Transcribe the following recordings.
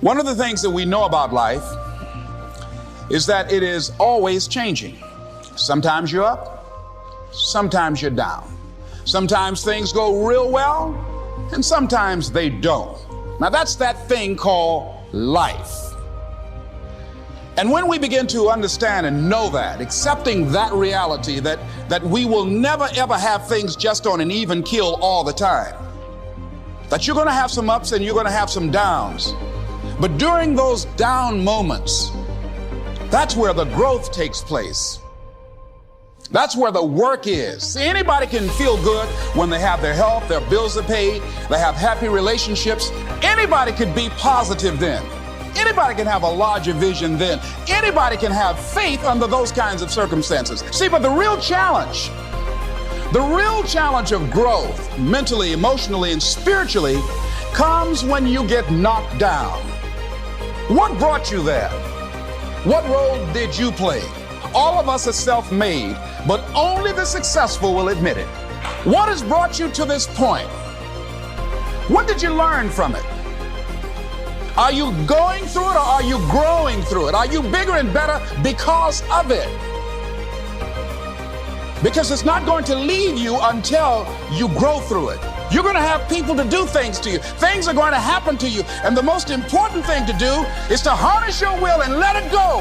One of the things that we know about life is that it is always changing. Sometimes you're up, sometimes you're down. Sometimes things go real well, and sometimes they don't. Now that's that thing called life. And when we begin to understand and know that, accepting that reality that we will never ever have things just on an even keel all the time, that you're going to have some ups and you're going to have some downs. But during those down moments, that's where the growth takes place. That's where the work is. See, anybody can feel good when they have their health, their bills are paid, they have happy relationships. Anybody could be positive then. Anybody can have a larger vision then. Anybody can have faith under those kinds of circumstances. See, but the real challenge of growth, mentally, emotionally, and spiritually, comes when you get knocked down. What brought you there? What role did you play? All of us are self-made, but only the successful will admit it. What has brought you to this point? What did you learn from it? Are you going through it or are you growing through it? Are you bigger and better because of it? Because it's not going to leave you until you grow through it. You're going to have people to do things to you. Things are going to happen to you. And the most important thing to do is to harness your will and let it go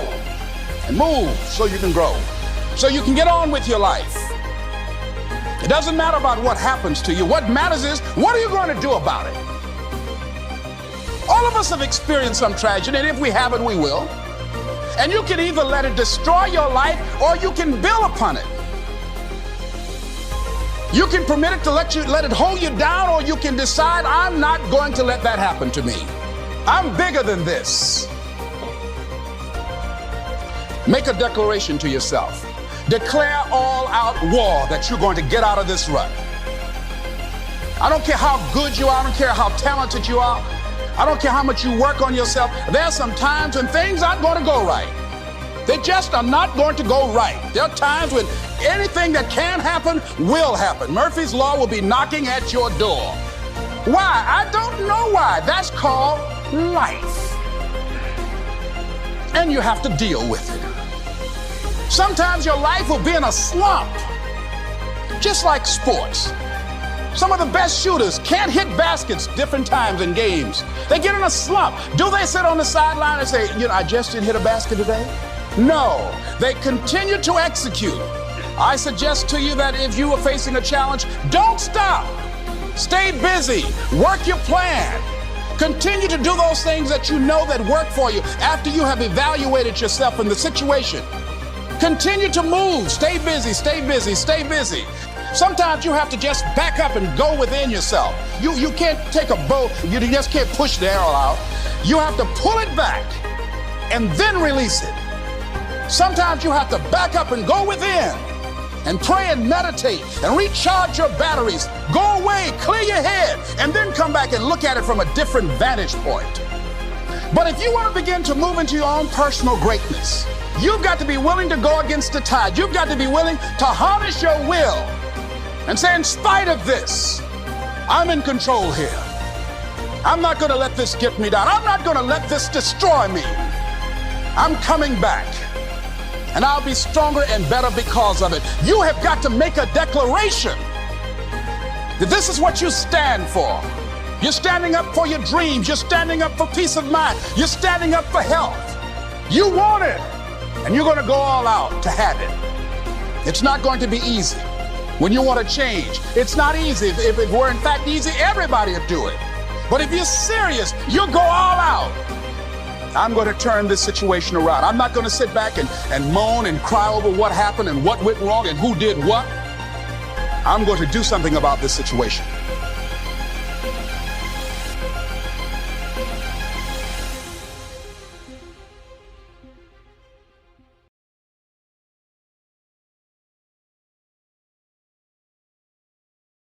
and move so you can grow, so you can get on with your life. It doesn't matter about what happens to you. What matters is, what are you going to do about it? All of us have experienced some tragedy, and if we haven't, we will. And you can either let it destroy your life or you can build upon it. You can permit it to let it hold you down, or you can decide, I'm not going to let that happen to me. I'm bigger than this. Make a declaration to yourself. Declare all out war that you're going to get out of this rut. I don't care how good you are. I don't care how talented you are. I don't care how much you work on yourself. There are some times when things aren't going to go right. They just are not going to go right. There are times when anything that can happen will happen. Murphy's Law will be knocking at your door. Why? I don't know why. That's called life. And you have to deal with it. Sometimes your life will be in a slump, just like sports. Some of the best shooters can't hit baskets different times in games. They get in a slump. Do they sit on the sideline and say, I just didn't hit a basket today? No, they continue to execute. I suggest to you that if you are facing a challenge, don't stop. Stay busy. Work your plan. Continue to do those things that you know that work for you after you have evaluated yourself in the situation. Continue to move. Stay busy, stay busy, stay busy. Sometimes you have to just back up and go within yourself. You can't take a bow, you just can't push the arrow out. You have to pull it back and then release it. Sometimes you have to back up and go within and pray and meditate and recharge your batteries. Go away, clear your head, and then come back and look at it from a different vantage point. But if you want to begin to move into your own personal greatness, you've got to be willing to go against the tide. You've got to be willing to harness your will and say, in spite of this, I'm in control here. I'm not going to let this get me down. I'm not going to let this destroy me. I'm coming back, and I'll be stronger and better because of it. You have got to make a declaration that this is what you stand for. You're standing up for your dreams. You're standing up for peace of mind. You're standing up for health. You want it, and you're going to go all out to have it. It's not going to be easy. When you want to change, it's not easy. If it were in fact easy, everybody would do it. But if you're serious, you'll go all out. I'm going to turn this situation around. I'm not going to sit back and moan and cry over what happened and what went wrong and who did what. I'm going to do something about this situation.